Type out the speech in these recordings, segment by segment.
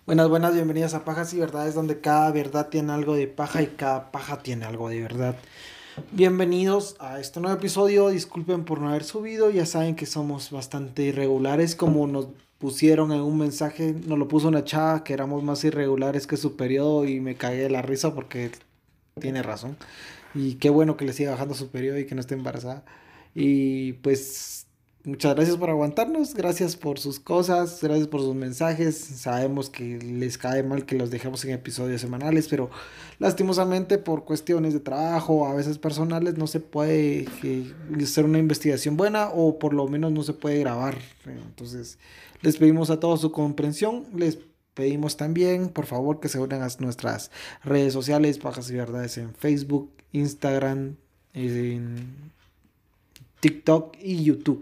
Buenas, buenas, bienvenidas a Pajas y Verdades, donde cada verdad tiene algo de paja y cada paja tiene algo de verdad. Bienvenidos a este nuevo episodio, disculpen por no haber subido, ya saben que somos bastante irregulares, como nos pusieron en un mensaje, nos lo puso una chava que éramos más irregulares que su periodo y me cagué de la risa porque tiene razón. Y qué bueno que le siga bajando su periodo y que no esté embarazada. Y pues muchas gracias por aguantarnos, gracias por sus cosas, gracias por sus mensajes. Sabemos que les cae mal que los dejemos en episodios semanales, pero lastimosamente por cuestiones de trabajo, a veces personales, no se puede hacer una investigación buena o por lo menos no se puede grabar. Entonces, les pedimos a todos su comprensión, les pedimos también, por favor, que se unan a nuestras redes sociales, Pajas y Verdades en Facebook, Instagram, en TikTok y YouTube.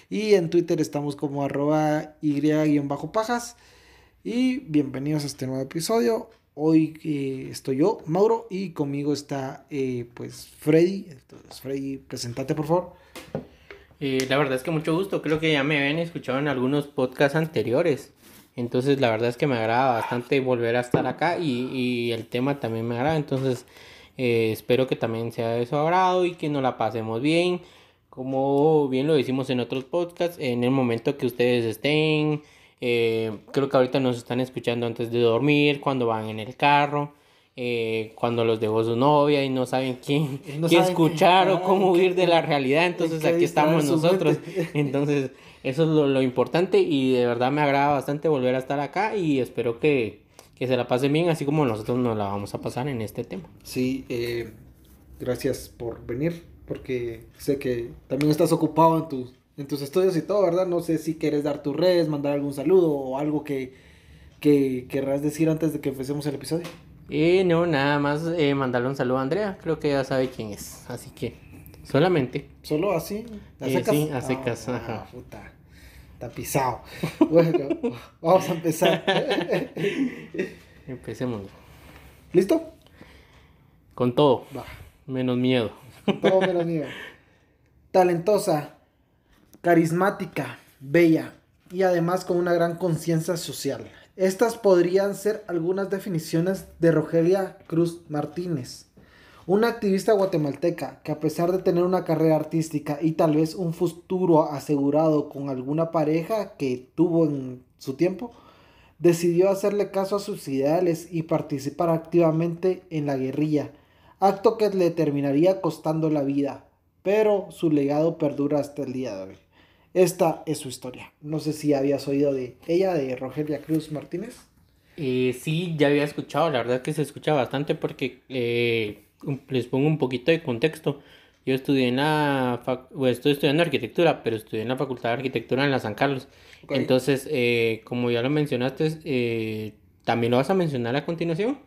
Y en Twitter estamos como @y-pajas. Y bienvenidos a este nuevo episodio. Hoy estoy yo, Mauro, y conmigo está pues Freddy. Entonces, Freddy, presentate por favor. La verdad es que mucho gusto, creo que ya me habían escuchado en algunos podcasts anteriores, entonces la verdad es que me agrada bastante volver a estar acá y el tema también me agrada, entonces espero que también sea de su agrado y que nos la pasemos bien, como bien lo decimos en otros podcasts, en el momento que ustedes estén, creo que ahorita nos están escuchando antes de dormir, cuando van en el carro. Cuando los dejó su novia y no saben No qué saben escuchar o cómo huir de la realidad, en entonces qué aquí distraer estamos su nosotros. mente. Entonces, eso es lo importante y de verdad me agrada bastante volver a estar acá y espero que se la pasen bien, así como nosotros nos la vamos a pasar en este tema. Sí, gracias por venir, porque sé que también estás ocupado en tus estudios y todo, ¿verdad? No sé si quieres dar tus redes, mandar algún saludo o algo que querrás decir antes de que empecemos el episodio. Y no, nada más mandarle un saludo a Andrea, creo que ya sabe quién es, así que solamente. Solo así, ¿a secas? Sí, a secas, Ah, ajá. puta, está pisado. Bueno, vamos a empezar. Empecemos ¿Listo? con todo, Va, menos miedo. con todo menos mío. Talentosa, carismática, bella y además con una gran conciencia social. Estas podrían ser algunas definiciones de Rogelia Cruz Martínez, una activista guatemalteca que a pesar de tener una carrera artística y tal vez un futuro asegurado con alguna pareja que tuvo en su tiempo, decidió hacerle caso a sus ideales y participar activamente en la guerrilla, acto que le terminaría costando la vida, pero su legado perdura hasta el día de hoy. Esta es su historia. No sé si habías oído de ella, de Rogelia Cruz Martínez. Sí, ya había escuchado, la verdad que se escucha bastante porque les pongo un poquito de contexto. Yo estudié bueno, estoy estudiando arquitectura, pero estudié en la Facultad de Arquitectura en la San Carlos. Ok. Entonces, como ya lo mencionaste, también lo vas a mencionar a continuación.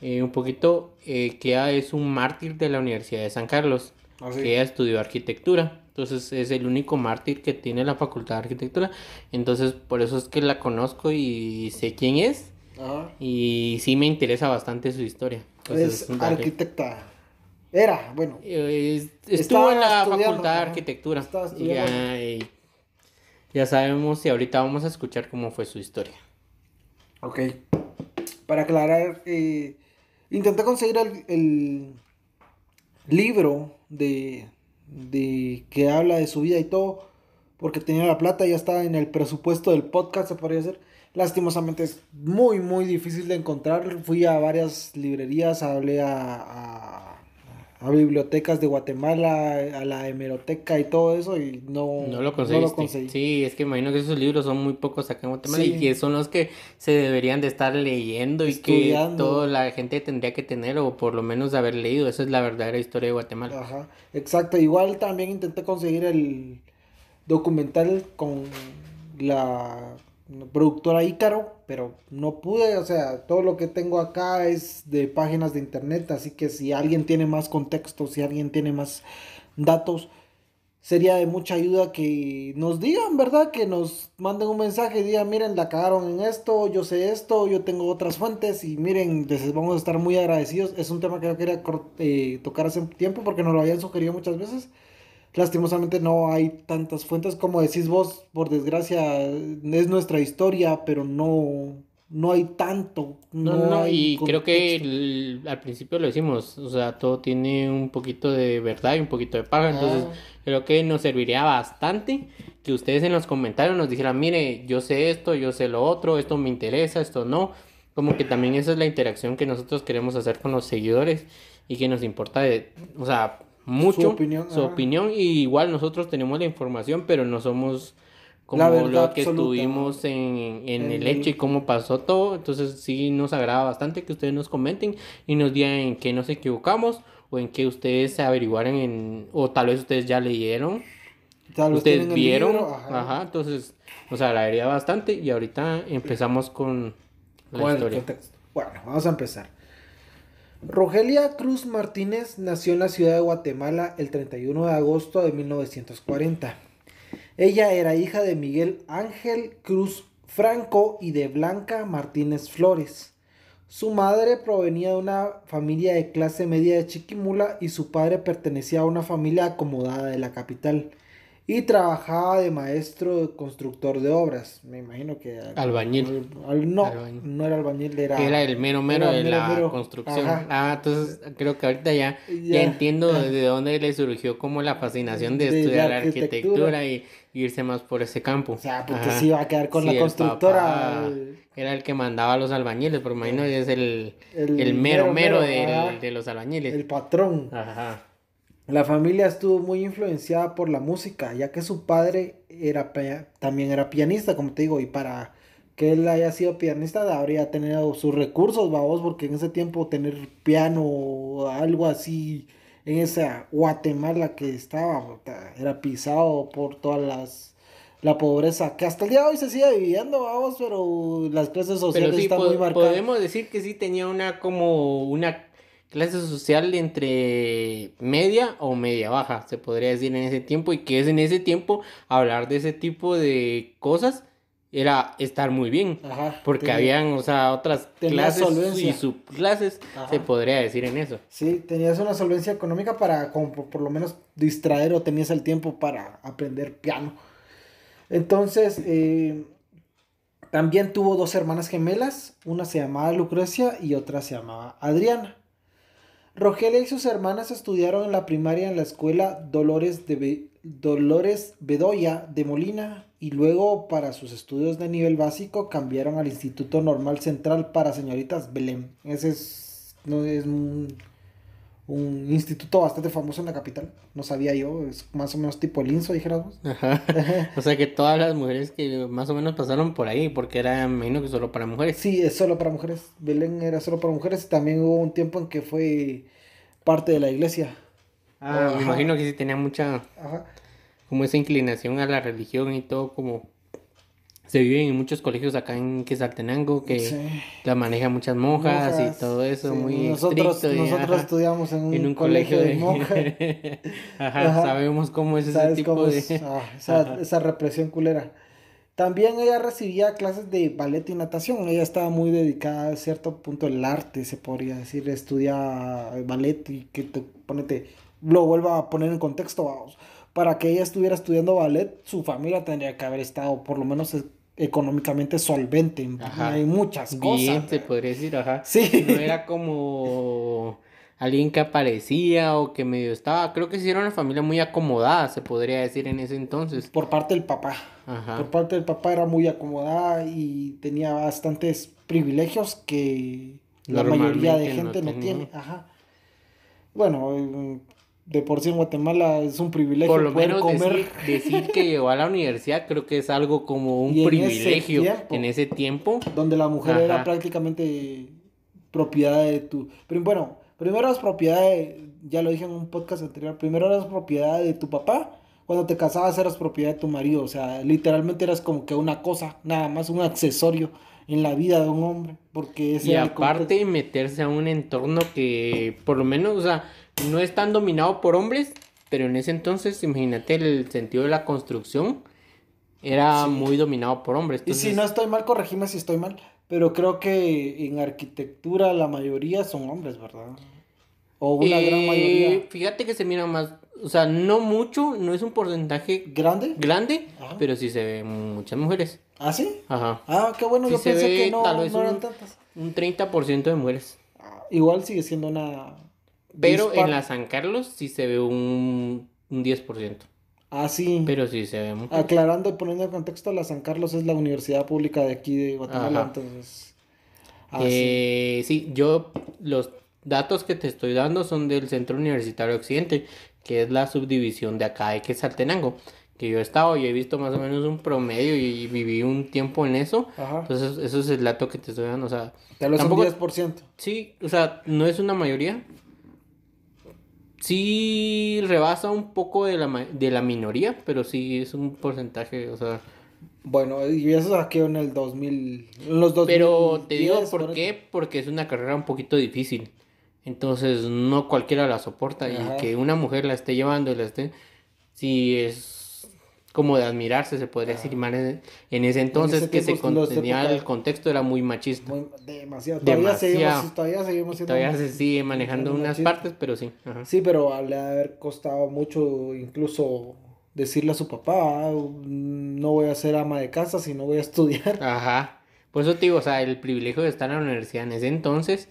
Un poquito que ella es un mártir de la Universidad de San Carlos, que Así. ella estudió arquitectura. Entonces es el único mártir que tiene la Facultad de Arquitectura. Entonces por eso es que la conozco y sé quién es. Ajá. Y sí me interesa bastante su historia. Entonces, Es dale. arquitecta. Era, bueno. Estuvo en Estaba la estudiando. Facultad de Ajá. Arquitectura. Estaba Y estudiando. ya sabemos y ahorita vamos a escuchar cómo fue su historia. Ok. Para aclarar, intenté conseguir el libro de que habla de su vida y todo, porque tenía la plata, ya estaba en el presupuesto del podcast, se podría hacer. Lastimosamente es muy, muy difícil de encontrar. Fui a varias librerías, hablé a bibliotecas de Guatemala, a la hemeroteca y todo eso, y No lo no lo conseguiste. conseguí. Sí, es que imagino que esos libros son muy pocos acá en Guatemala y que Sí, son los que se deberían de estar leyendo y que toda estudiando. la gente tendría que tener o por lo menos haber leído. Esa es la verdadera historia de Guatemala. Ajá, exacto. Igual también intenté conseguir el documental con la productora Ícaro, pero no pude, o sea, todo lo que tengo acá es de páginas de internet, así que si alguien tiene más contexto, si alguien tiene más datos, sería de mucha ayuda que nos digan, ¿verdad? Que nos manden un mensaje y digan, miren, la cagaron en esto, yo sé esto, yo tengo otras fuentes y miren, les vamos a estar muy agradecidos. Es un tema que yo quería tocar hace un tiempo porque nos lo habían sugerido muchas veces. Lastimosamente no hay tantas fuentes como decís vos, por desgracia es nuestra historia, pero no, no hay tanto, No, hay y creo que contexto. al principio lo decimos, o sea, todo tiene un poquito de verdad y un poquito de paja, entonces Ah, creo que nos serviría bastante que ustedes en los comentarios nos dijeran, mire, yo sé esto, yo sé lo otro, esto me interesa, esto no, como que también esa es la interacción que nosotros queremos hacer con los seguidores y que nos importa o sea, su mucho opinión, su ajá. opinión y igual nosotros tenemos la información, pero no somos La como verdad lo que absoluta estuvimos en en el hecho y el... cómo pasó todo. Entonces sí nos agrada bastante que ustedes nos comenten y nos digan en qué nos equivocamos o en qué ustedes se averiguaron o tal vez ustedes ya leyeron, Tal vez ustedes tienen el libro, vieron, ajá, ajá, entonces nos agradaría bastante y ahorita empezamos con la con el historia. contexto. Bueno, vamos a empezar. Rogelia Cruz Martínez nació en la ciudad de Guatemala el 31 de agosto de 1940. Ella era hija de Miguel Ángel Cruz Franco y de Blanca Martínez Flores. Su madre provenía de una familia de clase media de Chiquimula y su padre pertenecía a una familia acomodada de la capital. Y trabajaba de maestro de constructor de obras. Me imagino que Albañil, no, albañil. no era albañil, Era el mero mero era de mero la mero. construcción. Ajá. Ah, entonces creo que ahorita ya Ya, entiendo de dónde le surgió como la fascinación de de la estudiar arquitectura. arquitectura y irse más por ese campo. O sea, porque se Ajá. iba a quedar con Sí, la el constructora. papá era el que mandaba a los albañiles, pero imagino que es el El mero mero mero mero, ajá, de los albañiles. el patrón. Ajá. La familia estuvo muy influenciada por la música, ya que su padre también era pianista, como te digo, y para que él haya sido pianista habría tenido sus recursos, vamos, porque en ese tiempo tener piano o algo así en esa Guatemala que estaba, puta, era pisado por la pobreza, que hasta el día de hoy se sigue viviendo, vamos, pero las clases Pero sociales sí, están muy marcadas. podemos decir que sí tenía como una clase social entre media o media baja, se podría decir en ese tiempo, y que es en ese tiempo hablar de ese tipo de cosas era estar muy bien, Ajá, porque habían, o sea, otras tenía clases y solvencia. subclases, se Ajá. podría decir en eso. Sí, tenías una solvencia económica para como por lo menos distraer o tenías el tiempo para aprender piano. Entonces, también tuvo dos hermanas gemelas, una se llamaba Lucrecia y otra se llamaba Adriana. Rogelia y sus hermanas estudiaron en la primaria en la escuela Dolores Bedoya de Molina y luego para sus estudios de nivel básico cambiaron al Instituto Normal Central para Señoritas Belén. Ese es, no, es un instituto bastante famoso en la capital. No sabía yo, es más o menos tipo el INSO, dijéramos. Ajá. O sea que todas las mujeres que más o menos pasaron por ahí, porque era menos que solo para mujeres. Sí, es solo para mujeres. Belén era solo para mujeres y también hubo un tiempo en que fue parte de la iglesia. Ah, me Ajá, imagino que sí tenía mucha, ajá. como esa inclinación a la religión y todo, como se vive en muchos colegios acá en Quetzaltenango, que Sí. la manejan muchas monjas y Monjas. todo Sí, eso, muy nosotros, estricto y nosotros ajá, estudiamos en en un un colegio colegio de monjas. de... Ajá, Ajá. sabemos cómo es ese ¿Sabes tipo cómo es de... esa, Ajá. esa represión culera? También ella recibía clases de ballet y natación. Ella estaba muy dedicada a cierto punto al arte, se podría decir. Estudia ballet y que te, ponete, lo vuelva a poner en contexto, vamos. Para que ella estuviera estudiando ballet, su familia tendría que haber estado por lo menos económicamente solvente en Ajá, muchas cosas, bien, se ¿verdad? podría decir, ajá. No Sí, era como alguien que aparecía o que medio estaba. Creo que sí era una familia muy acomodada, se podría decir en ese entonces. por parte del papá. Por Ajá, parte del papá era muy acomodada y tenía bastantes privilegios que la mayoría de normalmente no gente no tiene. tenía. Ajá. Bueno, de por sí en Guatemala es un Por privilegio lo poder menos comer decir que llegó a la universidad, creo que es algo como un y en ese privilegio en tiempo, ese tiempo. donde la mujer era Ajá. prácticamente propiedad de tu... Pero bueno, primero eras propiedad de, ya lo dije en un podcast anterior, primero eras propiedad de tu papá. Cuando te casabas eras propiedad de tu marido, o sea, literalmente eras como que una cosa, nada más un accesorio en la vida de un hombre, porque ese Y era el contexto. aparte meterse a un entorno que por lo menos, o sea, no es tan dominado por hombres, pero en ese entonces, imagínate, el sentido de la construcción era Sí. muy dominado por hombres. Y si no Entonces, estoy mal, corregime si estoy mal, pero creo que en arquitectura la mayoría son hombres, ¿verdad? O una gran mayoría. fíjate que se mira más, o sea, no mucho, no es un porcentaje ¿Grande? grande, Ajá. pero sí se ven muchas mujeres. ¿Ah, sí? Ajá. Ah, qué bueno, Sí yo se pensé ve que no, tal vez no eran tantas. un 30% de mujeres. Igual sigue siendo una Pero en la dispar. San Carlos sí se ve un 10%. Ah, sí. Pero sí se ve mujeres. Aclarando y poniendo en contexto, la San Carlos es la universidad pública de aquí de Guatemala, Ajá. entonces. Ah, sí. Sí, yo los datos que te estoy dando son del Centro Universitario Occidente, que es la subdivisión de acá de Quetzaltenango, que yo he estado y he visto más o menos un promedio y viví un tiempo en eso. Ajá. Entonces, eso es el dato que te estoy dando. O sea, Tal vez un tampoco, 10%. sí, o sea, no es una mayoría. Sí rebasa un poco de la minoría, pero sí es un porcentaje, o sea. Bueno, y eso saqué en el 2000, en los Pero te digo 2010, por ponete. qué, porque es una carrera un poquito difícil. Entonces no cualquiera la soporta y Ajá. que una mujer la esté llevando y la esté, sí es como de admirarse, se podría decir, Ajá. más en ese En entonces ese que tiempo, se los contenía, el época, contexto era muy machista. demasiado. Demasiado. Todavía seguimos Y siendo todavía se sigue manejando unas machistas. partes, pero sí. Ajá. Sí, pero le ha de haber costado mucho incluso decirle a su papá, "Ah, no voy a ser ama de casa, sino voy a estudiar". Ajá. Por eso te digo, o sea, el privilegio de estar en la universidad en ese entonces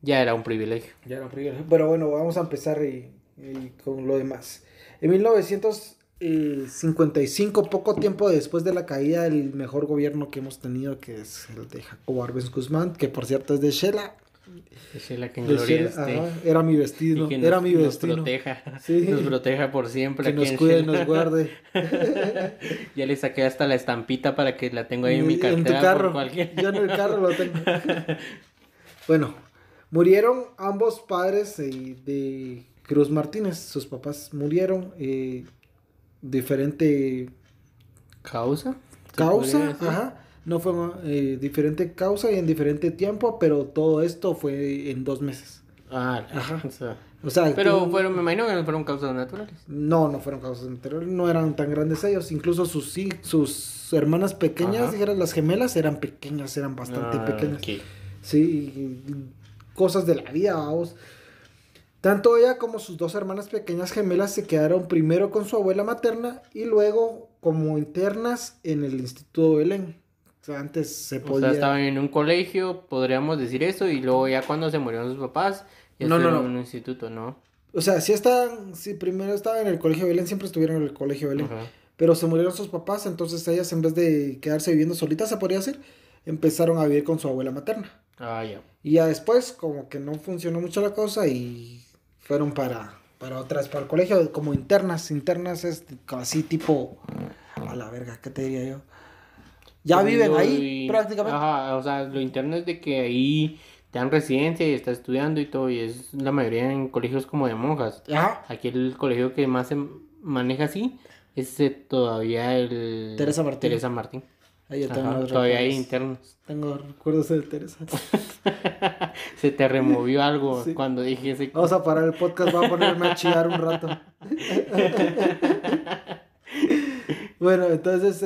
ya era un privilegio. Ya era un privilegio. Pero bueno, vamos a empezar y con lo demás. En 1955, poco tiempo después de la caída del mejor gobierno que hemos tenido, que es el de Jacobo Arbenz Guzmán, que por cierto es de Shela. Esa es la que en De gloria Shela, esté. ajá, era mi Y destino, que era mi nos destino. proteja, Sí, nos proteja por siempre que aquí nos en cuide y Shell. nos guarde. Ya le saqué hasta la estampita para que la tengo ahí en mi En tu cartera por carro, cualquier. yo en el carro lo tengo. Bueno, murieron ambos padres de Cruz Martínez, sus papás murieron, diferente ¿Causa? ¿Se podría causa, decir? ajá, no fue diferente causa y en diferente tiempo, pero todo esto fue en 2 meses. Ah, Ajá. o sea. O sea, Pero fueron, me imagino que no fueron causas naturales. no fueron causas anteriores, no eran tan grandes ellos, incluso sus hermanas pequeñas, Ajá. dijeras las gemelas, eran pequeñas, eran bastante Ah, pequeñas. ok. Sí, cosas de la vida, vamos. Tanto ella como sus dos hermanas pequeñas gemelas se quedaron primero con su abuela materna y luego como internas en el Instituto Belén. O sea, antes se O sea, podía... estaban en un colegio, podríamos decir eso, y luego ya cuando se murieron sus papás, ya No, no, estuvieron no. en un instituto, ¿no? O sea, si primero estaban en el Colegio Belén, siempre estuvieron en el Colegio Belén. Ajá. Pero se murieron sus papás, entonces ellas en vez de quedarse viviendo solitas, se podría decir, empezaron a vivir con su abuela materna. Ah, ya. Y ya después, como que no funcionó mucho la cosa y fueron para el colegio, como internas. Internas es así tipo, a la verga, ¿qué te diría yo? Ya viven ahí, prácticamente. Ajá, o sea, lo interno es de que ahí te dan residencia y estás estudiando y todo, y es la mayoría en colegios como de monjas. Ajá. Aquí el colegio que más se maneja así es todavía el... Teresa Martín. Teresa Martín. Ahí yo tengo Ajá, unos todavía hay recuerdos. internos. Tengo recuerdos de Teresa. Se te removió algo Sí. cuando dije ese... Vamos a parar el podcast, voy a ponerme a chillar un rato. Bueno, entonces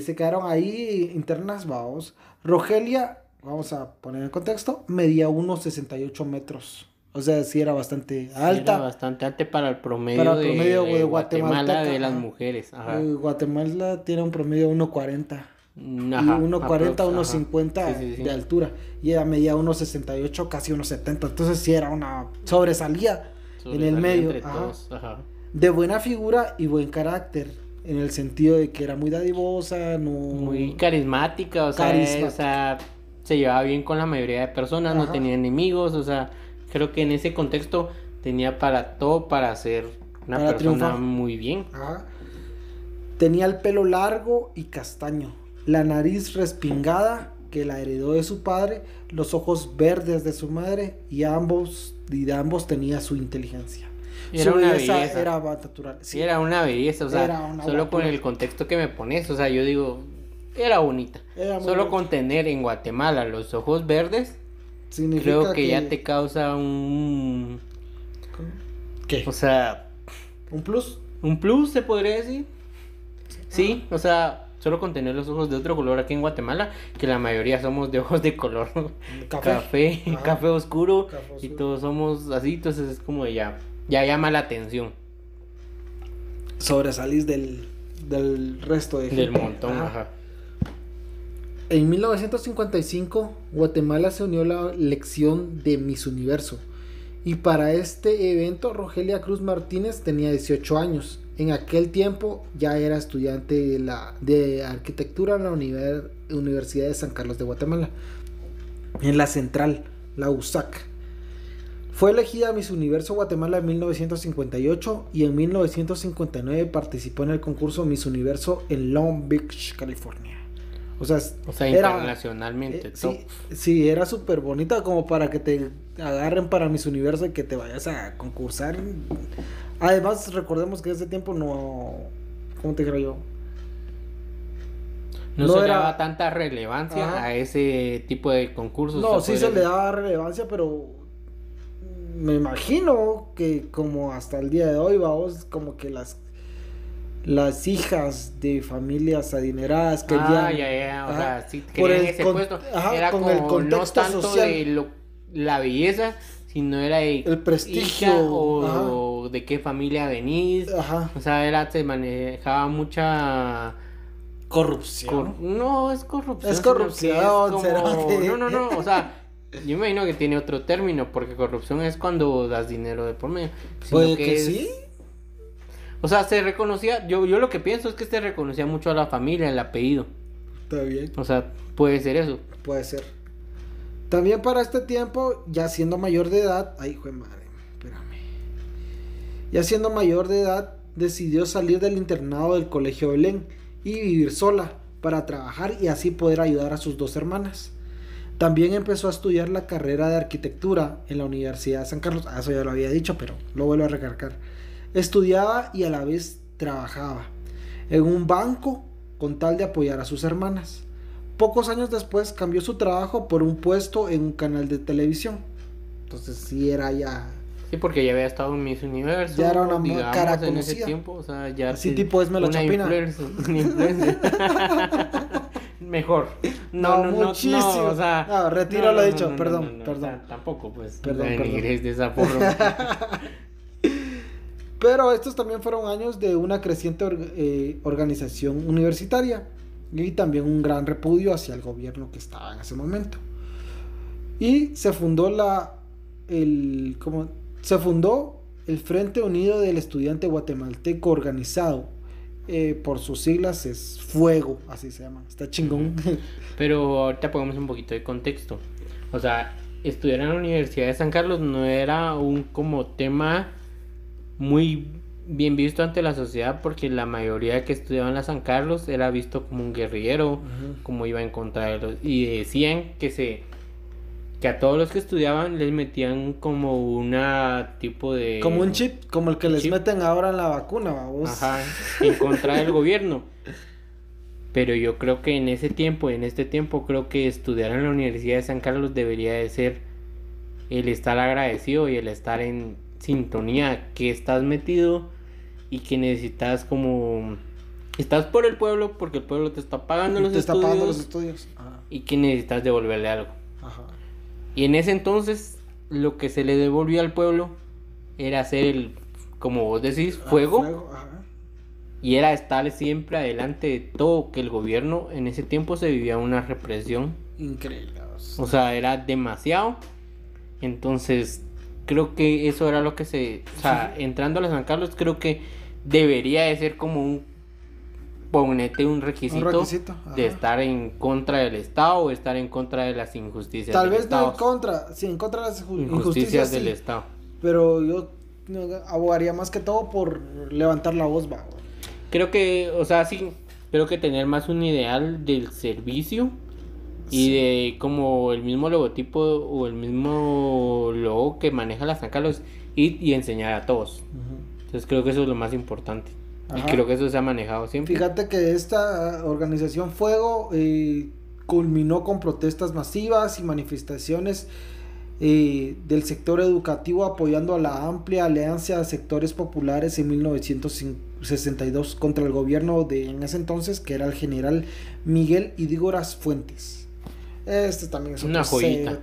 se quedaron ahí internas, vamos. Rogelia, vamos a poner en contexto, medía unos 68 metros. O sea, sí era bastante Sí, alta. era bastante alta para el promedio, Para el promedio de de Guatemala guatemalteca, de las ajá. mujeres. Ajá. Guatemala tiene un promedio de 1,40. Ajá, Y 1,40, aprox, ajá. 1,50 Sí, sí, sí. de altura. Y ella medía 1,68, casi 1,70. Entonces sí era una sobresalía en el Sobresalía medio. entre Ajá. todos, ajá. De buena figura y buen carácter. En el sentido de que era muy dadivosa, no... Muy carismática, o sea, Carismática. o sea, se llevaba bien con la mayoría de personas, no Ajá. tenía enemigos, o sea, creo que en ese contexto tenía para todo para ser una Para persona triunfar. muy bien. Ajá. Tenía el pelo largo y castaño, la nariz respingada que la heredó de su padre, los ojos verdes de su madre y de ambos tenía su inteligencia. Era Su una belleza belleza. era natural. Sí, era una belleza, o sea, Era una solo con guapura. el contexto que me pones, o sea, yo digo, era bonita. Era muy Solo bonita. con tener en Guatemala los ojos verdes, Significa creo que ya te causa ¿Qué? o sea, ¿Un plus? un plus, se podría decir. Sí, o sea, solo con tener los ojos de otro color aquí en Guatemala, que la mayoría somos de ojos de color Café. Ajá. café oscuro, Café y oscuro. todos somos así, entonces es como ya llama la atención Sobresalís del resto de del gente. montón, ajá. En 1955, Guatemala se unió a la elección de Miss Universo. Y para este evento, Rogelia Cruz Martínez tenía 18 años. En aquel tiempo ya era estudiante de arquitectura en la Universidad de San Carlos de Guatemala. En la central, la USAC. Fue elegida Miss Universo Guatemala en 1958 y en 1959 participó en el concurso Miss Universo en Long Beach, California. O sea internacionalmente. Sí, era súper bonita como para que te agarren para Miss Universo y que te vayas a concursar. Además, recordemos que en ese tiempo no... ¿Cómo te creo yo? No se le daba tanta relevancia a ese tipo de concursos. No, sí se le daba relevancia, pero me imagino que como hasta el día de hoy, vamos, como que las hijas de familias adineradas querían... o sea, sí querían ese puesto. Era con como el contexto no tanto social. De la belleza, sino era de el prestigio o de qué familia venís. O sea, se manejaba mucha corrupción. No es corrupción. Es corrupción. No, o sea, yo me imagino que tiene otro término, porque corrupción es cuando das dinero de por medio. Puede que sí. O sea, se reconocía, yo lo que pienso es que se reconocía mucho a la familia, el apellido. Está bien. O sea, puede ser eso. Puede ser. También para este tiempo, ya siendo mayor de edad, ay, hijo de madre, espérame. Ya siendo mayor de edad, decidió salir del internado del Colegio Belén y vivir sola para trabajar y así poder ayudar a sus dos hermanas. También empezó a estudiar la carrera de arquitectura en la Universidad de San Carlos. Eso ya lo había dicho, pero lo vuelvo a recargar. Estudiaba y a la vez trabajaba en un banco con tal de apoyar a sus hermanas. Pocos años después cambió su trabajo por un puesto en un canal de televisión. Entonces sí era ya... Sí, porque ya había estado en Miss Universo. Ya era una cara conocida. En ese tiempo, o sea, ya... Así tipo Esme la Chapina. Una influencer. Mejor. No, muchísimo. O sea... No, retiro lo dicho, perdón. O sea, tampoco, pues. Perdón. De esa forma. Pero estos también fueron años de una creciente organización universitaria y también un gran repudio hacia el gobierno que estaba en ese momento. Y se fundó el Frente Unido del Estudiante Guatemalteco Organizado. Por sus siglas es Fuego, así se llama. Está chingón. Pero ahorita pongamos un poquito de contexto. O sea, estudiar en la Universidad de San Carlos no era un como tema muy bien visto ante la sociedad, porque la mayoría que estudiaban en la San Carlos era visto como un guerrillero, como iba en contra de los... Y decían que a todos los que estudiaban les metían como una tipo de... Como un chip, como el que les meten ahora en la vacuna, vamos. Ajá, en contra del gobierno. Pero yo creo que en este tiempo, creo que estudiar en la Universidad de San Carlos debería de ser el estar agradecido y el estar en sintonía, que estás metido y que necesitas como... Estás por el pueblo porque el pueblo te está pagando los estudios. Ajá. Y que necesitas devolverle algo. Ajá. Y en ese entonces lo que se le devolvió al pueblo era hacer el, como vos decís, fuego. Ajá. Y era estar siempre adelante de todo, que el gobierno en ese tiempo se vivía una represión increíble. O sea, era demasiado. Entonces creo que eso era lo que o sea, entrando a la San Carlos, creo que debería de ser como un requisito de estar en contra del Estado o estar en contra de las injusticias del Estado. Tal vez no en contra, sí, en contra de las injusticias del Estado. Pero yo abogaría más que todo por levantar la voz, va. Creo que, o sea, sí, creo que tener más un ideal del servicio y de como el mismo logotipo o el mismo logo que maneja la San Carlos y enseñar a todos. Entonces creo que eso es lo más importante. Ajá. Y creo que eso se ha manejado siempre. Fíjate que esta organización Fuego culminó con protestas masivas y manifestaciones del sector educativo apoyando a la amplia alianza de sectores populares en 1962 contra el gobierno de en ese entonces, que era el general Miguel Idígoras Fuentes. Este también es una joyita.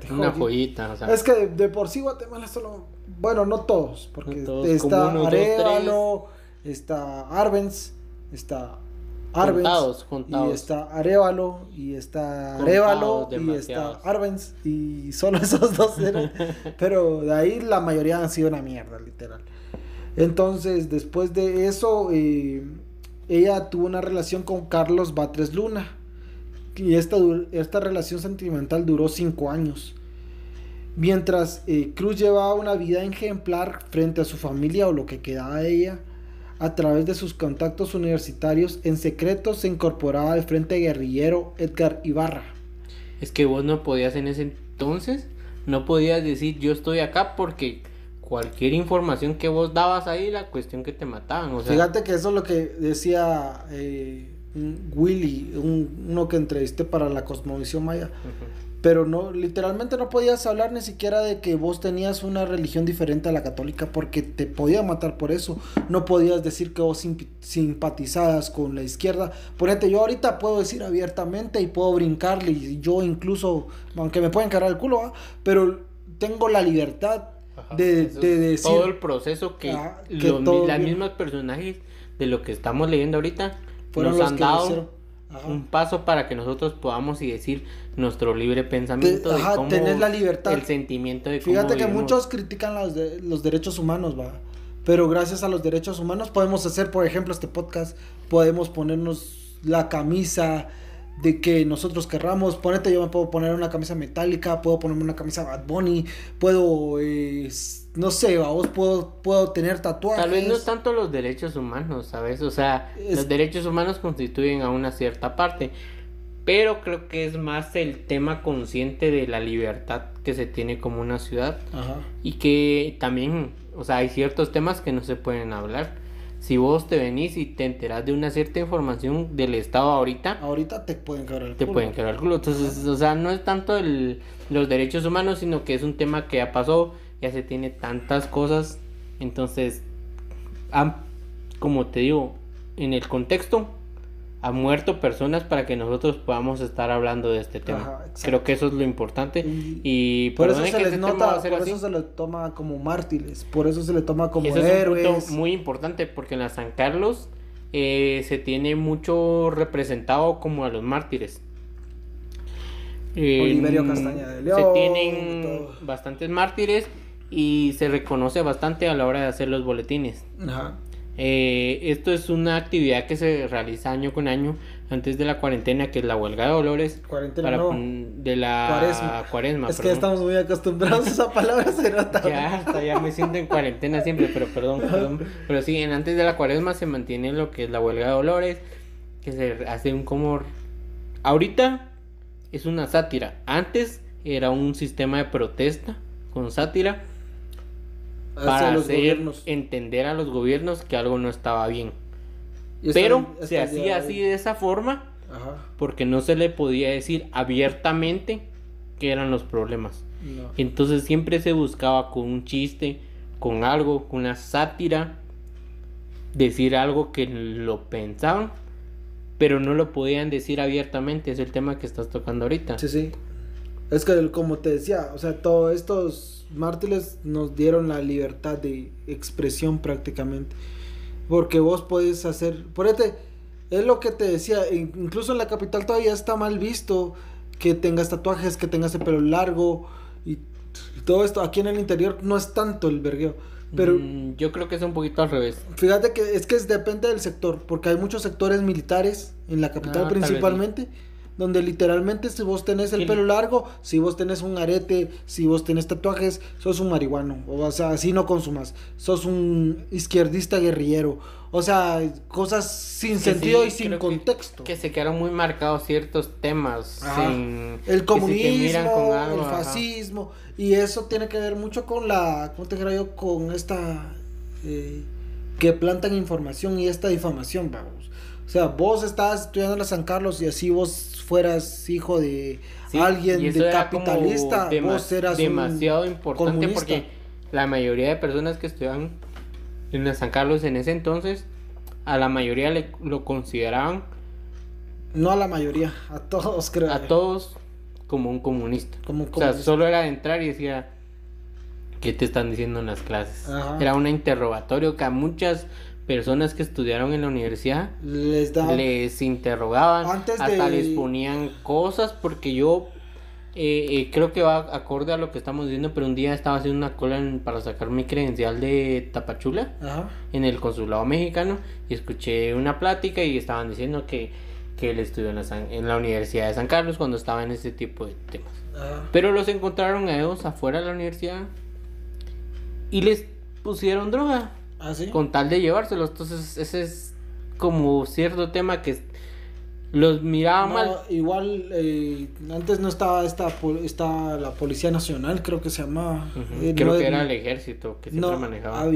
O sea. Es que de por sí Guatemala solo, bueno, no todos, porque no todos, está Arevalo, está Arbenz, está Arbenz, Contados. y está Arevalo, y está Contados, Arevalo, y está demasiados. Arbenz, y solo esos dos eran. Pero de ahí la mayoría han sido una mierda, literal. Entonces, después de eso, ella tuvo una relación con Carlos Batres Luna. Y esta relación sentimental duró 5 años. Mientras Cruz llevaba una vida ejemplar frente a su familia o lo que quedaba de ella, a través de sus contactos universitarios, en secreto se incorporaba al frente guerrillero Edgar Ibarra. Es que vos no podías en ese entonces, no podías decir yo estoy acá porque cualquier información que vos dabas ahí, la cuestión que te mataban, o sea. Fíjate que eso es lo que decía Willy, uno que entrevisté para la Cosmovisión Maya. Uh-huh. Pero no, literalmente no podías hablar ni siquiera de que vos tenías una religión diferente a la católica porque te podían matar por eso. No podías decir que vos simpatizabas con la izquierda. Ponete, yo ahorita puedo decir abiertamente y puedo brincarle y yo incluso, aunque me pueden cargar el culo, ¿eh? Pero tengo la libertad de decir todo el proceso que las mismas personajes de lo que estamos leyendo ahorita fueron nos han dado un paso para que nosotros podamos y decir nuestro libre pensamiento de cómo tener la libertad, el sentimiento de fíjate cómo que vivimos. Muchos critican los derechos humanos, va, pero gracias a los derechos humanos podemos hacer, por ejemplo, este podcast, podemos ponernos la camisa de que nosotros querramos. Ponete, yo me puedo poner una camisa metálica, puedo ponerme una camisa Bad Bunny, puedo no sé, vos puedo tener tatuajes. Tal vez no tanto los derechos humanos, ¿sabes? O sea, los derechos humanos constituyen a una cierta parte, pero creo que es más el tema consciente de la libertad que se tiene como una ciudad. Ajá. Y que también, o sea, hay ciertos temas que no se pueden hablar. Si vos te venís y te enterás de una cierta información del Estado ahorita te pueden quebrar el culo. Te pueden quebrar el culo. Entonces, o sea, no es tanto los derechos humanos, sino que es un tema que ya pasó, ya se tiene tantas cosas. Entonces, como te digo, en el contexto, han muerto personas para que nosotros podamos estar hablando de este tema. Ajá, creo que eso es lo importante. Y por eso se les nota, por eso se le toma como mártires, por eso se le toma como héroes. Es un punto muy muy importante, porque en la San Carlos se tiene mucho representado como a los mártires. Oliverio Castañeda de León, se tienen bastantes mártires y se reconoce bastante a la hora de hacer los boletines. Ajá. Esto es una actividad que se realiza año con año antes de la cuarentena, que es la huelga de Dolores. De la cuaresma. Es que estamos muy acostumbrados a esa palabra. Ya me siento en cuarentena siempre, pero perdón. Pero sí, antes de la cuaresma se mantiene lo que es la huelga de Dolores, que se hace ahorita es una sátira. Antes era un sistema de protesta con sátira, para hacer entender a los gobiernos que algo no estaba bien. Pero se hacía así de esa forma. Ajá. Porque no se le podía decir abiertamente que eran los problemas. No. Entonces siempre se buscaba con un chiste, con algo, con una sátira, decir algo que lo pensaban, pero no lo podían decir abiertamente. Es el tema que estás tocando ahorita. Sí. Es que, como te decía, o sea, todos estos mártires nos dieron la libertad de expresión prácticamente. Porque vos podés hacer... Ponete, es lo que te decía, incluso en la capital todavía está mal visto que tengas tatuajes, que tengas el pelo largo y todo esto. Aquí en el interior no es tanto el vergueo. Pero yo creo que es un poquito al revés. Fíjate que depende del sector, porque hay muchos sectores militares en la capital principalmente, donde literalmente si vos tenés el pelo largo, si vos tenés un arete, si vos tenés tatuajes, sos un marihuano, o sea, así no consumas, sos un izquierdista guerrillero, o sea, cosas sin sentido y sin contexto. Que se quedaron muy marcados ciertos temas, el comunismo, el fascismo, y eso tiene que ver mucho con ¿cómo te diría yo? Con esta, que plantan información y esta difamación, vamos. O sea, vos estabas estudiando en la San Carlos y así vos fueras hijo de alguien de capitalista, vos eras demasiado importante comunista. Porque la mayoría de personas que estudiaban en la San Carlos en ese entonces, a la mayoría lo consideraban, no a la mayoría, a todos creo. A todos como un comunista. O sea, solo era de entrar y decía, ¿qué te están diciendo en las clases? Ajá. Era un interrogatorio que a muchas personas que estudiaron en la universidad les interrogaban, antes hasta les ponían cosas, porque yo creo que va acorde a lo que estamos diciendo, pero un día estaba haciendo una cola para sacar mi credencial de Tapachula, ajá, en el consulado mexicano, y escuché una plática y estaban diciendo que él estudió en la Universidad de San Carlos cuando estaba en ese tipo de temas. Ajá. Pero los encontraron a ellos afuera de la universidad y les pusieron droga. ¿Ah, sí? Con tal de llevárselos. Entonces ese es como cierto tema que los miraba mal. Igual antes no estaba la Policía Nacional, creo que se llamaba. Creo que era el ejército que siempre manejaba.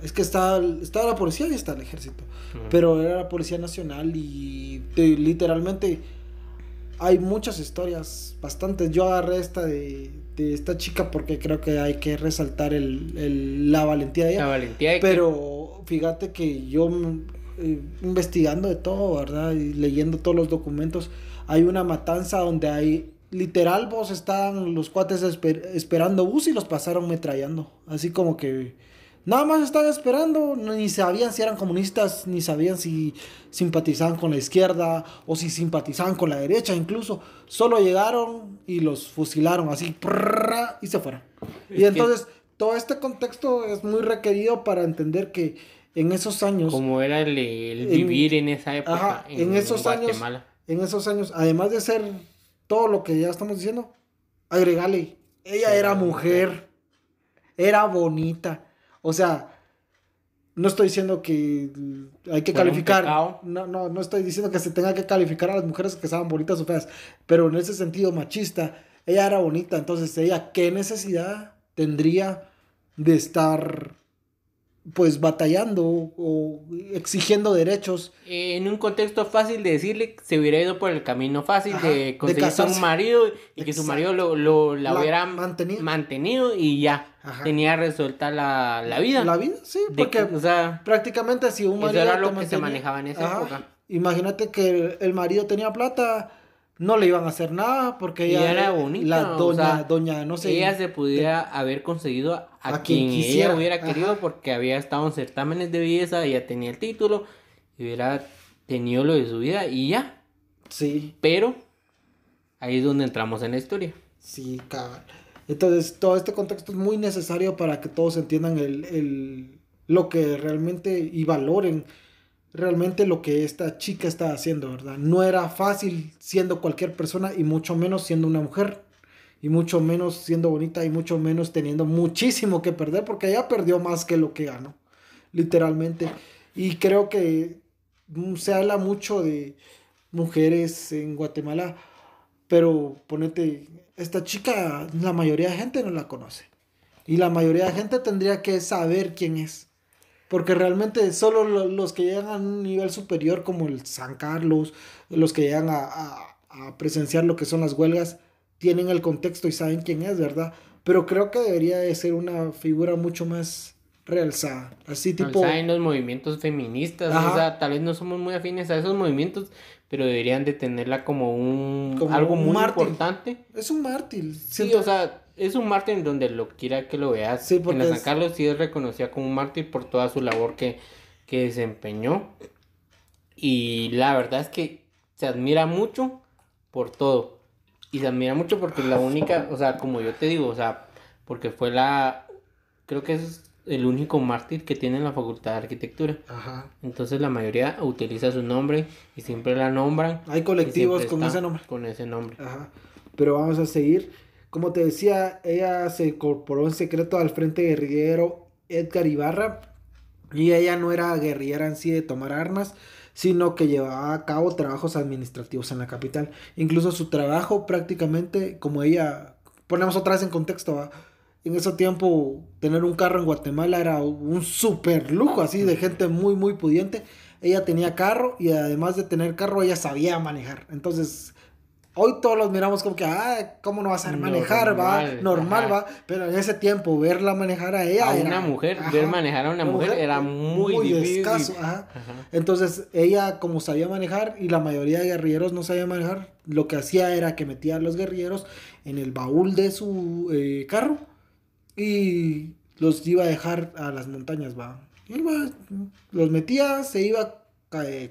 Es que estaba la policía y está el ejército, pero era la Policía Nacional y literalmente hay muchas historias, bastantes. Yo agarré esta de esta chica porque creo que hay que resaltar la valentía de ella. La valentía de pero fíjate que yo investigando de todo, ¿verdad? Y leyendo todos los documentos, hay una matanza donde hay literal estaban los cuates esperando bus y los pasaron metrallando, así como que nada más estaban esperando, ni sabían si eran comunistas, ni sabían si simpatizaban con la izquierda o si simpatizaban con la derecha, incluso solo llegaron y los fusilaron así y se fueron. Y entonces todo este contexto es muy requerido para entender que en esos años, como era el vivir en esa época, ajá, en esos Guatemala. En esos años, además de ser todo lo que ya estamos diciendo, agregale, ella era mujer, era bonita. O sea, no estoy diciendo que hay que calificar, no estoy diciendo que se tenga que calificar a las mujeres que sean bonitas o feas, pero en ese sentido machista, ella era bonita. Entonces ella, ¿qué necesidad tendría de estar pues batallando o exigiendo derechos? En un contexto fácil de decirle, se hubiera ido por el camino fácil, ajá, de conseguirse un marido y que su marido la hubiera mantenido y ya, ajá, tenía resuelta la vida. La vida, sí, porque o sea, prácticamente si un marido eso era lo que se manejaba en esa época. Imagínate que el marido tenía plata, no le iban a hacer nada porque ella era bonita, la doña, no sé. Ella se pudiera haber conseguido a quien quisiera, ella hubiera querido, ajá, porque había estado en certámenes de belleza, ella tenía el título y hubiera tenido lo de su vida y ya. Sí. Pero ahí es donde entramos en la historia. Sí, cabrón. Entonces todo este contexto es muy necesario para que todos entiendan lo que realmente y valoren realmente lo que esta chica estaba haciendo, ¿verdad? No era fácil siendo cualquier persona y mucho menos siendo una mujer y mucho menos siendo bonita y mucho menos teniendo muchísimo que perder, porque ella perdió más que lo que ganó, literalmente. Y creo que se habla mucho de mujeres en Guatemala, pero ponete, esta chica, la mayoría de gente no la conoce y la mayoría de gente tendría que saber quién es. Porque realmente solo los que llegan a un nivel superior como el San Carlos, los que llegan a presenciar lo que son las huelgas, tienen el contexto y saben quién es, ¿verdad? Pero creo que debería de ser una figura mucho más realzada. Así tipo... Realzada en los movimientos feministas, ajá, o sea, tal vez no somos muy afines a esos movimientos, pero deberían de tenerla como algo muy mártir, importante. Es un mártir. Sí, o sea... Es un mártir en donde lo quiera que lo veas. Sí, en la San Carlos sí es reconocida como un mártir por toda su labor que desempeñó. Y la verdad es que se admira mucho por todo. Y se admira mucho porque es la única, o sea, como yo te digo, o sea, porque creo que es el único mártir que tiene en la Facultad de Arquitectura. Ajá. Entonces la mayoría utiliza su nombre y siempre la nombran. Hay colectivos con ese nombre. Con ese nombre. Ajá. Pero vamos a seguir. Como te decía, ella se incorporó en secreto al Frente Guerrillero Edgar Ibarra y ella no era guerrillera en sí de tomar armas, sino que llevaba a cabo trabajos administrativos en la capital. Incluso su trabajo prácticamente, como ella, ponemos otra vez en contexto, ¿va? En ese tiempo tener un carro en Guatemala era un súper lujo, así de gente muy muy pudiente. Ella tenía carro y además de tener carro ella sabía manejar. Entonces... hoy todos los miramos como que, ¿cómo no vas a manejar? Normal, va. Pero en ese tiempo, verla manejar a ella a una mujer, ajá, ver manejar a una mujer era muy difícil. Escaso, ajá. Ajá. Entonces, ella, como sabía manejar, y la mayoría de guerrilleros no sabía manejar, lo que hacía era que metía a los guerrilleros en el baúl de su carro y los iba a dejar a las montañas, va. Los metía, se iba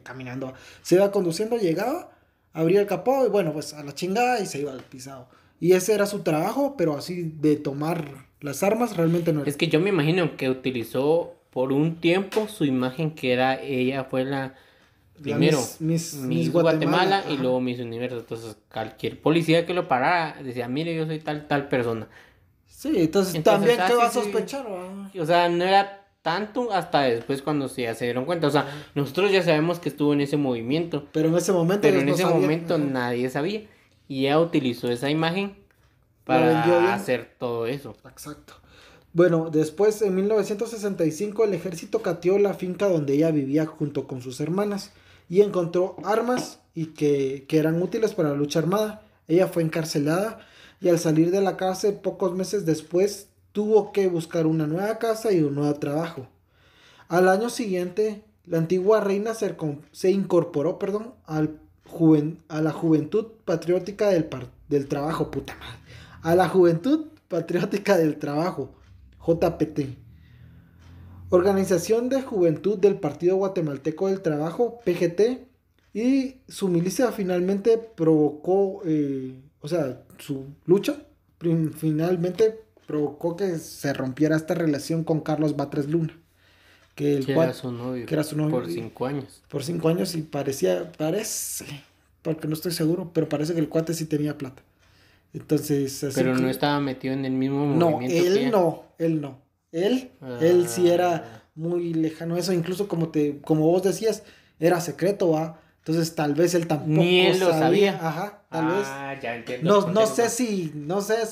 caminando, se iba conduciendo, llegaba, abría el capó y bueno, pues a la chingada y se iba al pisado. Y ese era su trabajo, pero así de tomar las armas realmente no era. Es que yo me imagino que utilizó por un tiempo su imagen que era, ella fue la primero Miss Guatemala y luego Miss Universo. Entonces cualquier policía que lo parara decía, mire, yo soy tal persona. Sí, entonces también qué va a sospechar. O sea, no era tanto hasta después cuando ya se dieron cuenta. O sea, nosotros ya sabemos que estuvo en ese movimiento. Pero en ese momento nadie sabía. Y ella utilizó esa imagen para hacer todo eso. Exacto. Bueno, después en 1965 el ejército cateó la finca donde ella vivía junto con sus hermanas y encontró armas y que eran útiles para la lucha armada. Ella fue encarcelada y al salir de la cárcel pocos meses después tuvo que buscar una nueva casa y un nuevo trabajo. Al año siguiente, la antigua reina se incorporó, a la Juventud Patriótica del Trabajo, puta madre. A la Juventud Patriótica del Trabajo, JPT. Organización de Juventud del Partido Guatemalteco del Trabajo, PGT. Y su milicia finalmente provocó, su lucha finalmente provocó que se rompiera esta relación con Carlos Batres Luna. Que era su novio. Que era su novio. Por 5 años. Por 5 años y parece, porque no estoy seguro, pero parece que el cuate sí tenía plata. Entonces, así pero no estaba metido en el mismo movimiento. Él sí era muy lejano a eso, incluso como vos decías, era secreto, ¿va? Entonces tal vez él tampoco ni él lo sabía. Ajá, tal vez. Ya entiendo. No sé si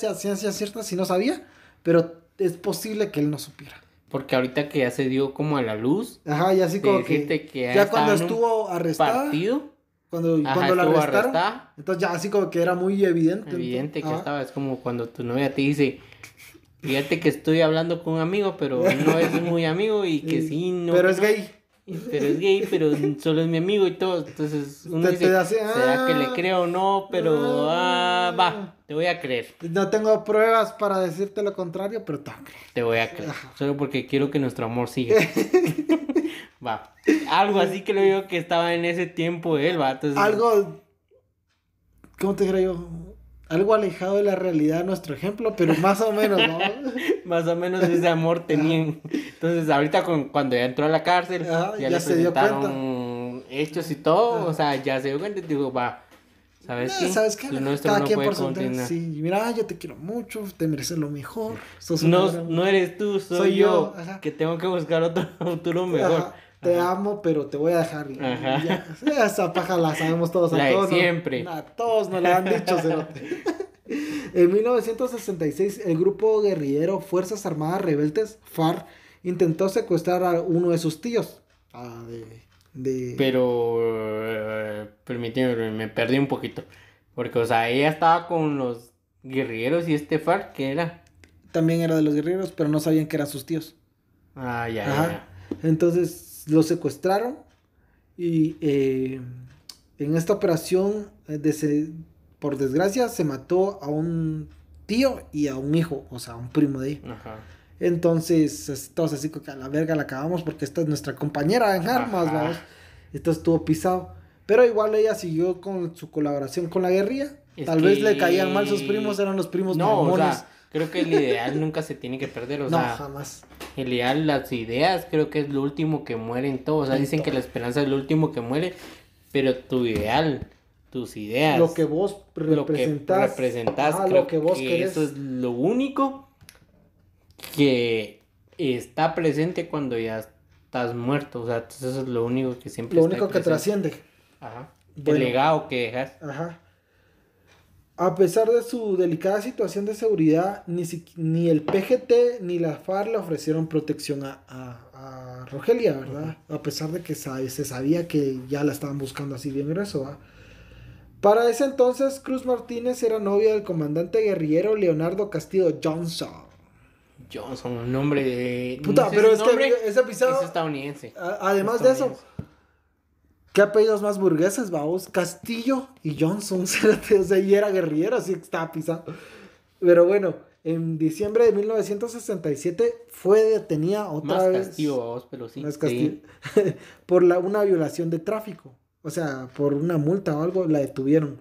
a ciencia cierta si no sabía, pero es posible que él no supiera. Porque ahorita que ya se dio como a la luz. Ajá, y así como que ya cuando estuvo arrestada. Cuando la arrestaron. Entonces ya así como que era muy evidente. Evidente que estaba. Es como cuando tu novia te dice, fíjate que estoy hablando con un amigo, pero no es muy amigo y que sí, no. Pero es gay. Pero es gay, pero solo es mi amigo y todo. Entonces uno dice, ¿será que le creo o no? Pero te voy a creer. No tengo pruebas para decirte lo contrario, pero te voy a creer. Solo porque quiero que nuestro amor siga. Va. Algo así que lo digo que estaba en ese tiempo él, va. Entonces, algo, ¿cómo te diré yo? Algo alejado de la realidad nuestro ejemplo, pero más o menos, ¿no? Más o menos ese amor tenían. Entonces, ahorita cuando ya entró a la cárcel, ya le se dio cuenta. Hechos y todo, o sea, ya se dio cuenta y digo, va, ¿sabes qué? ¿Sabes qué? Nuestro no puede continuar. Sí, mira, yo te quiero mucho, te mereces lo mejor. No eres tú, soy yo, que tengo que buscar otro futuro mejor. Ajá. Te amo, pero te voy a dejar. Ya, esa paja la sabemos todos. La de siempre. A todos nos la han dicho. En 1966, el grupo guerrillero Fuerzas Armadas Rebeldes, FARC, intentó secuestrar a uno de sus tíos. Pero, permíteme, me perdí un poquito. Porque, o sea, ella estaba con los guerrilleros y este FARC, ¿qué era? También era de los guerrilleros, pero no sabían que eran sus tíos. Ya. Entonces lo secuestraron y en esta operación, por desgracia, se mató a un tío y a un hijo, o sea, a un primo de ella. Ajá. Entonces, todos así que a la verga la acabamos porque esta es nuestra compañera en armas, vamos. Entonces estuvo pisado. Pero igual ella siguió con su colaboración con la guerrilla. Tal vez le caían mal sus primos, eran los primos mamones. O sea, creo que el ideal nunca se tiene que perder, jamás. El ideal, las ideas, creo que es lo último que muere en todo. O sea, dicen que la esperanza es lo último que muere, pero tu ideal, tus ideas, lo que vos representás, creo que vos querés. Eso es lo único que está presente cuando ya estás muerto. O sea, eso es lo único que siempre lo único que trasciende. Ajá. El legado que dejas. Ajá. A pesar de su delicada situación de seguridad, ni el PGT ni la FARC le ofrecieron protección a Rogelia, ¿verdad? A pesar de que se sabía que ya la estaban buscando así bien grueso, ¿verdad? Para ese entonces, Cruz Martínez era novia del comandante guerrillero Leonardo Castillo Johnson, un nombre de... Puta, pero es que ese pisado... Es estadounidense. Además de eso... ¿Qué apellidos más burgueses, vamos? Castillo y Johnson, o sea, y era guerrillero, así que estaba pisado. Pero bueno, En diciembre de 1967 fue detenida otra Más vez. castigo, vos, pero sí. Más castigo. Por una violación de tráfico. O sea, por una multa o algo la detuvieron.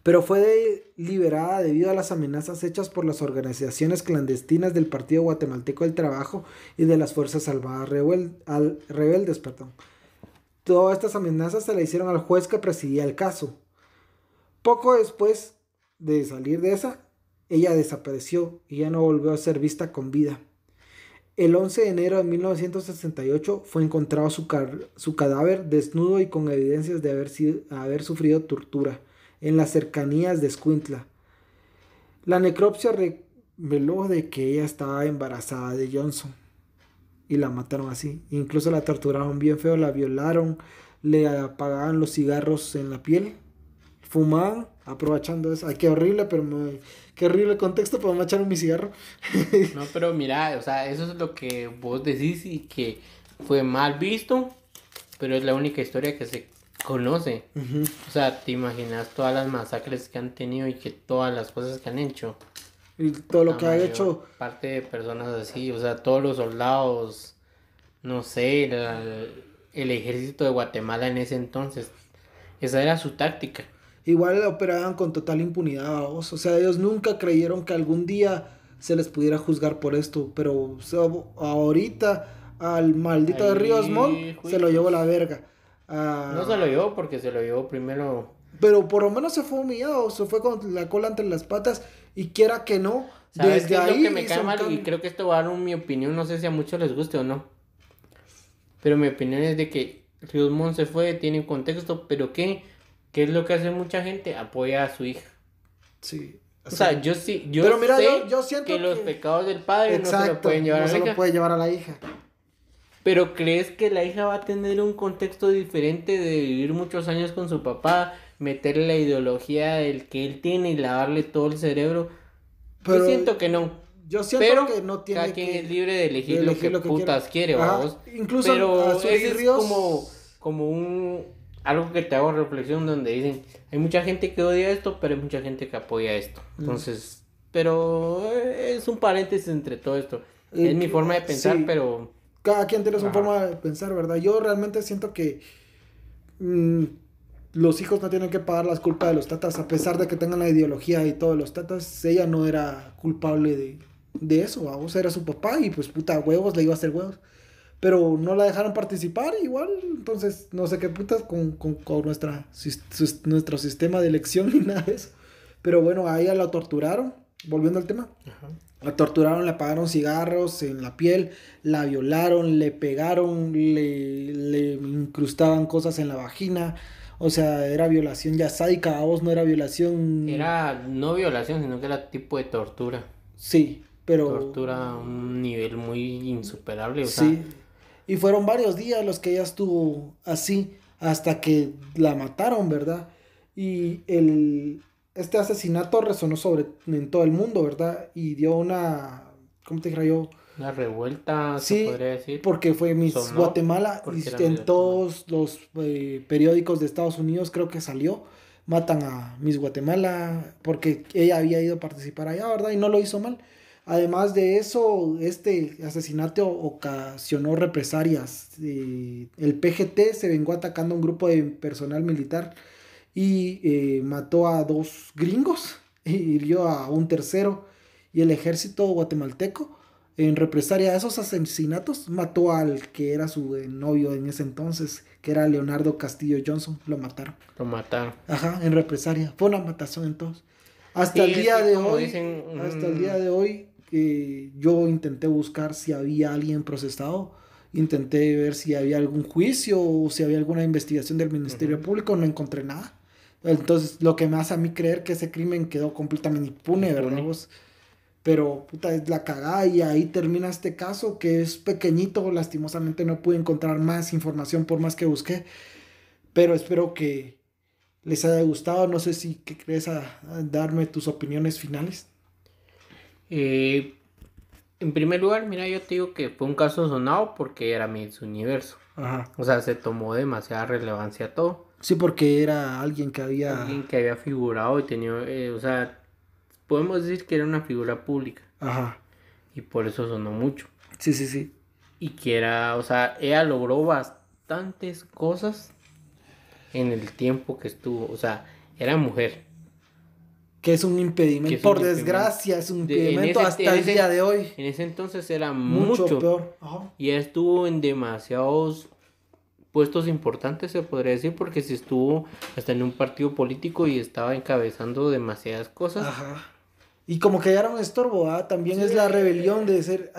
Pero fue liberada debido a las amenazas hechas por las organizaciones clandestinas del Partido Guatemalteco del Trabajo y de las Fuerzas Armadas Rebeldes. Perdón. Todas estas amenazas se le hicieron al juez que presidía el caso. Poco después de salir de esa, ella desapareció y ya no volvió a ser vista con vida. El 11 de enero de 1968 fue encontrado su cadáver desnudo y con evidencias de haber sufrido tortura en las cercanías de Escuintla. La necropsia reveló de que ella estaba embarazada de Johnson y la mataron así. Incluso la torturaron bien feo, la violaron, le apagaban los cigarros en la piel, fumaban, aprovechando eso. Ay, qué horrible, pero qué horrible contexto para me echar mi cigarro. No, pero mira, o sea, eso es lo que vos decís y que fue mal visto, pero es la única historia que se conoce. Uh-huh. O sea, te imaginas todas las masacres que han tenido y que todas las cosas que han hecho. Y todo lo que ha hecho. Parte de personas así, o sea, todos los soldados, no sé, el ejército de Guatemala en ese entonces. Esa era su táctica. Igual operaban con total impunidad, ¿vos? O sea, ellos nunca creyeron que algún día se les pudiera juzgar por esto, pero o sea, ahorita al maldito de Ríos Montt se lo llevó la verga. No se lo llevó porque se lo llevó primero. Pero por lo menos se fue humillado, se fue con la cola entre las patas y quiera que no, ¿Sabes desde qué es ahí lo que me cae mal? Y creo que esto va a dar mi opinión, no sé si a muchos les guste o no. Pero mi opinión es de que Ríos Montt se fue, tiene un contexto, pero ¿qué es lo que hace mucha gente? Apoya a su hija. Sí. O sea, yo sí, pero mira, sé yo siento que los pecados del padre no se lo pueden llevar no a la se hija. lo puede llevar a la hija. Pero ¿crees que la hija va a tener un contexto diferente de vivir muchos años con su papá, meterle la ideología del que él tiene y lavarle todo el cerebro? Pero yo siento que no. Yo siento pero que no tiene cada quien que es libre de elegir lo que putas quiere, vamos. Incluso pero Azul y ese Ríos... es como algo que te hago reflexión donde dicen, hay mucha gente que odia esto, pero hay mucha gente que apoya esto. Entonces, pero es un paréntesis entre todo esto. Es mi forma de pensar, sí. pero Cada quien tiene su forma de pensar, ¿verdad? Yo realmente siento que los hijos no tienen que pagar las culpas de los tatas, a pesar de que tengan la ideología y todos los tatas. Ella no era culpable de eso, vamos, era su papá y pues puta huevos, le iba a hacer huevos. Pero no la dejaron participar igual, entonces no sé qué putas con nuestro sistema de elección ni nada de eso. Pero bueno, a ella la torturaron, volviendo al tema. Ajá. La torturaron, le apagaron cigarros en la piel, la violaron, le pegaron, le incrustaban cosas en la vagina. O sea, era violación ya sádica, a vos no era violación. Era no violación, sino que era tipo de tortura. Sí, pero. Tortura a un nivel muy insuperable, o sí. sea. Y fueron varios días los que ella estuvo así, hasta que la mataron, ¿verdad? Y este asesinato resonó en todo el mundo, ¿verdad? Y dio una, ¿cómo te dijera yo? Una revuelta, sí, se podría decir. Porque fue Miss Guatemala, y en todos los periódicos de Estados Unidos creo que salió, matan a Miss Guatemala, porque ella había ido a participar allá, ¿verdad? Y no lo hizo mal. Además de eso, este asesinato ocasionó represalias. El PGT se vengó atacando a un grupo de personal militar y mató a 2 gringos y hirió a un tercero. Y el ejército guatemalteco, en represalia a esos asesinatos, mató al que era su novio en ese entonces, que era Leonardo Castillo Johnson. Lo mataron. Lo mataron. Ajá, en represalia. Fue una matazón entonces. Hasta el día de hoy, hasta el día de hoy, yo intenté buscar si había alguien procesado, intenté ver si había algún juicio o si había alguna investigación del Ministerio Público, no encontré nada. Entonces, lo que me hace a mí creer que ese crimen quedó completamente impune, ¿verdad vos? Pero, puta, es la cagada y ahí termina este caso que es pequeñito, lastimosamente no pude encontrar más información por más que busqué, pero espero que les haya gustado. No sé si ¿qué crees a darme tus opiniones finales? En primer lugar, mira, yo te digo que fue un caso sonado porque era Miss Universo. Ajá. O sea, se tomó demasiada relevancia a todo. Sí, porque era alguien que había figurado y tenía, o sea, podemos decir que era una figura pública. Ajá. Y por eso sonó mucho. Sí, sí, sí. Y que era, o sea, ella logró bastantes cosas en el tiempo que estuvo. O sea, era mujer. Que es un impedimento. Que es Por un desgracia, es un en impedimento ese- hasta en el ese- día de hoy. En ese entonces era Mucho mucho. peor. Ajá. Y ella estuvo en demasiados puestos importantes, se podría decir, porque si estuvo hasta en un partido político y estaba encabezando demasiadas cosas. Ajá. Y como que ya era un estorbo, ¿ah? También Sí. es la rebelión de ser,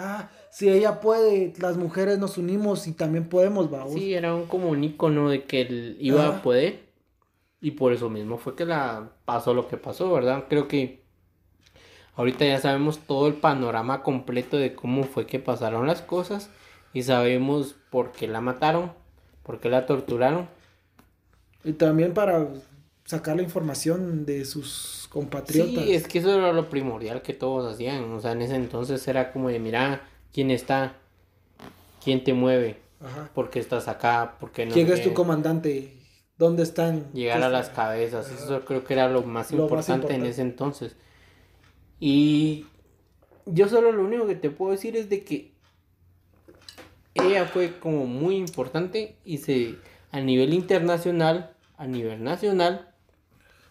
si ella puede, las mujeres nos unimos y también podemos, vamos. Sí, era como un icono de que él iba Ajá. a poder. Y por eso mismo fue que la pasó lo que pasó, ¿verdad? Creo que ahorita ya sabemos todo el panorama completo de cómo fue que pasaron las cosas. Y sabemos por qué la mataron, por qué la torturaron. Y también para sacar la información de sus compatriotas. Sí, es que eso era lo primordial que todos hacían. O sea, en ese entonces era como de, mira, ¿quién está? ¿Quién te mueve? Ajá. ¿Por qué estás acá? ¿Por qué no? ¿Quién sé es tu qué? comandante? ¿Dónde están? Llegar a las cabezas. Eso creo que era lo más Lo más importante en importante. ese entonces. Y yo solo lo único que te puedo decir es de que ella fue como muy importante y a nivel internacional, a nivel nacional,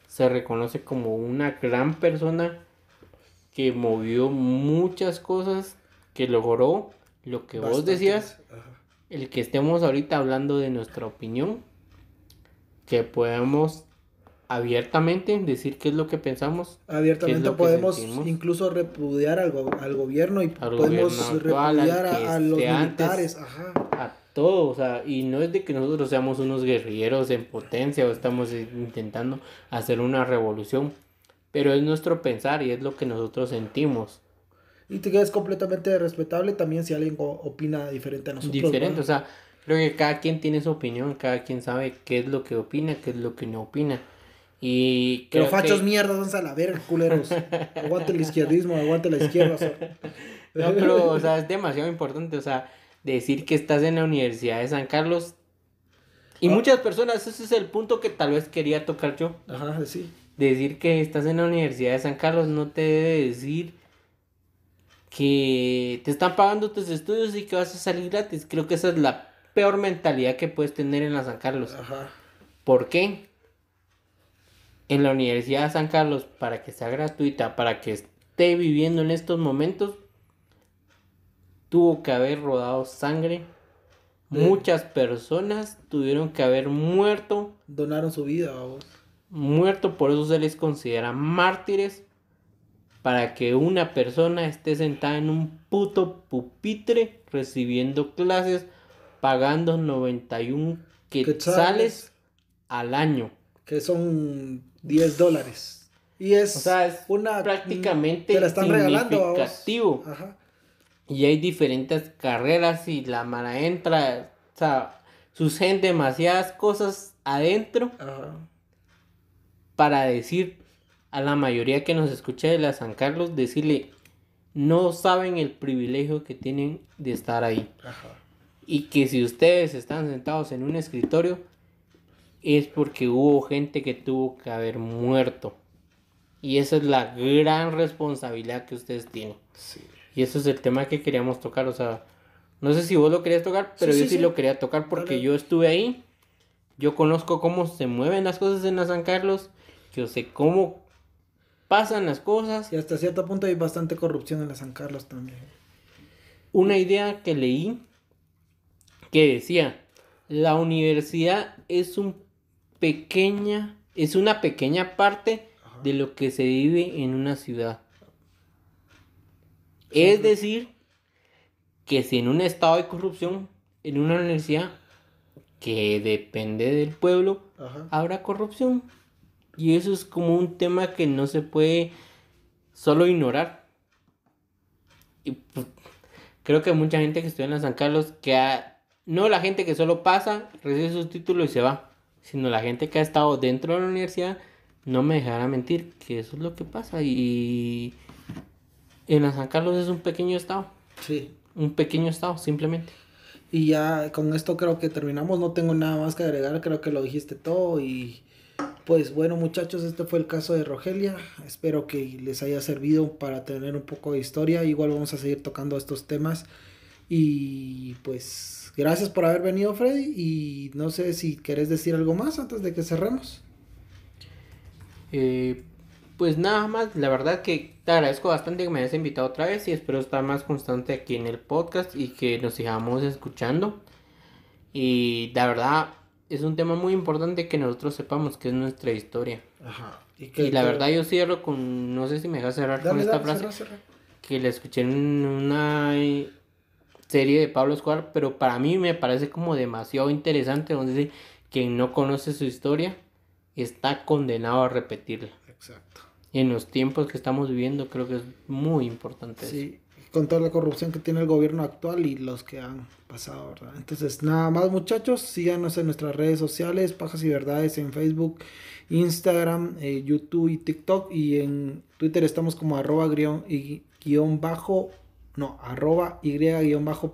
se reconoce como una gran persona que movió muchas cosas, que logró lo que vos Bastantes. decías, Ajá. el que estemos ahorita hablando de nuestra opinión, que podamos abiertamente decir qué es lo que pensamos, Abiertamente ¿qué es lo que podemos sentimos? incluso repudiar al gobierno y Al podemos gobierno actual, repudiar al que a los esté antes. militares. Ajá. A todo, o sea, y no es de que nosotros seamos unos guerrilleros en potencia o estamos intentando hacer una revolución, pero es nuestro pensar y es lo que nosotros sentimos. Y que es completamente respetable también si alguien opina diferente a nosotros. Diferente, ¿va? o sea, creo que cada quien tiene su opinión, cada quien sabe qué es lo que opina, qué es lo que no opina. Y Pero creo fachos que... mierdas, vamos a la verga, culeros. Aguante el izquierdismo, aguante la izquierda. O sea. No, pero, o sea, es demasiado importante, o sea, decir que estás en la Universidad de San Carlos. Y muchas personas, ese es el punto que tal vez quería tocar yo. Ajá, sí. Decir que estás en la Universidad de San Carlos no te debe decir que te están pagando tus estudios y que vas a salir gratis. Creo que esa es la peor mentalidad que puedes tener en la San Carlos. Ajá. ¿Por qué? En la Universidad de San Carlos, para que sea gratuita, para que esté viviendo en estos momentos, tuvo que haber rodado sangre. Muchas personas tuvieron que haber muerto. Donaron su vida, vamos. Muerto, por eso se les considera mártires. Para que una persona esté sentada en un puto pupitre recibiendo clases, pagando 91 quetzales al año. Que son $10. Y es, O sea, es una prácticamente te la están regalando, vamos. significativo. Ajá. Y hay diferentes carreras y la mara entra, o sea, suceden demasiadas cosas adentro Ajá. para decir a la mayoría que nos escucha de la San Carlos, decirle, no saben el privilegio que tienen de estar ahí. Ajá. Y que si ustedes están sentados en un escritorio, es porque hubo gente que tuvo que haber muerto. Y esa es la gran responsabilidad que ustedes tienen. Sí. Y eso es el tema que queríamos tocar, o sea, no sé si vos lo querías tocar, pero Sí, yo sí, sí sí. lo quería tocar porque Dale. yo estuve ahí, yo conozco cómo se mueven las cosas en la San Carlos, yo sé cómo pasan las cosas. Y hasta cierto punto hay bastante corrupción en la San Carlos también. Una idea que leí que decía, la universidad es una pequeña parte de lo que se vive en una ciudad. Es decir, que si en un estado de corrupción, en una universidad que depende del pueblo, Ajá. habrá corrupción. Y eso es como un tema que no se puede solo ignorar. Y pues, creo que mucha gente que estudia en la San Carlos, no la gente que solo pasa, recibe sus títulos y se va, sino la gente que ha estado dentro de la universidad, no me dejará mentir que eso es lo que pasa. Y en la San Carlos es un pequeño estado. Sí. Un pequeño estado, simplemente. Y ya con esto creo que terminamos. No tengo nada más que agregar. Creo que lo dijiste todo. Y Pues bueno, muchachos, este fue el caso de Rogelia. Espero que les haya servido para tener un poco de historia. Igual vamos a seguir tocando estos temas. Y pues gracias por haber venido, Freddy. Y no sé si querés decir algo más antes de que cerremos. Pues nada más, la verdad que te agradezco bastante que me hayas invitado otra vez y espero estar más constante aquí en el podcast y que nos sigamos escuchando. Y la verdad es un tema muy importante que nosotros sepamos que es nuestra historia. Ajá. Y la verdad yo cierro con, no sé si me dejas cerrar con esta frase, Cerra. que la escuché en una serie de Pablo Escobar, pero para mí me parece como demasiado interesante, donde dice, quien no conoce su historia está condenado a repetirla. Exacto. Y en los tiempos que estamos viviendo creo que es muy importante eso. Sí, con toda la corrupción que tiene el gobierno actual y los que han pasado, ¿verdad? Entonces, nada más, muchachos, síganos en nuestras redes sociales, Pajas y Verdades, en Facebook, Instagram, YouTube y TikTok, y en Twitter estamos como arroba y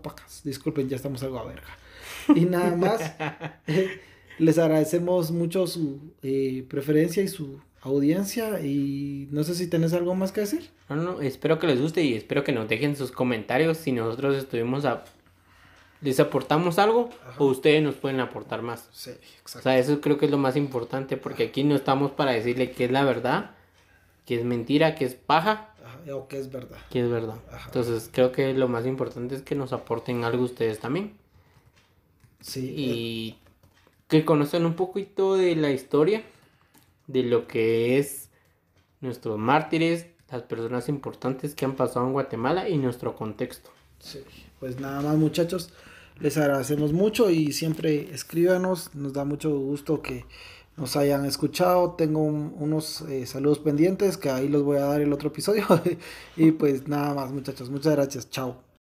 pajas. Disculpen, ya estamos algo a verga. Y nada más, les agradecemos mucho su preferencia y su audiencia, y no sé si tenés algo más que decir. No, espero que les guste y espero que nos dejen sus comentarios si nosotros les aportamos algo. Ajá. O ustedes nos pueden aportar más. Sí, O exacto. sea, eso creo que es lo más importante porque aquí no estamos para decirle qué es la verdad, qué es mentira, qué es paja, Ajá, o que es verdad. qué es verdad. Ajá. Entonces creo que lo más importante es que nos aporten algo ustedes también. Sí. Y que conozcan un poquito de la historia, de lo que es nuestros mártires, las personas importantes que han pasado en Guatemala y nuestro contexto. Sí. Pues nada más, muchachos, les agradecemos mucho y siempre escríbanos, nos da mucho gusto que nos hayan escuchado. Tengo unos saludos pendientes que ahí los voy a dar el otro episodio. Y pues nada más, muchachos, muchas gracias, chao.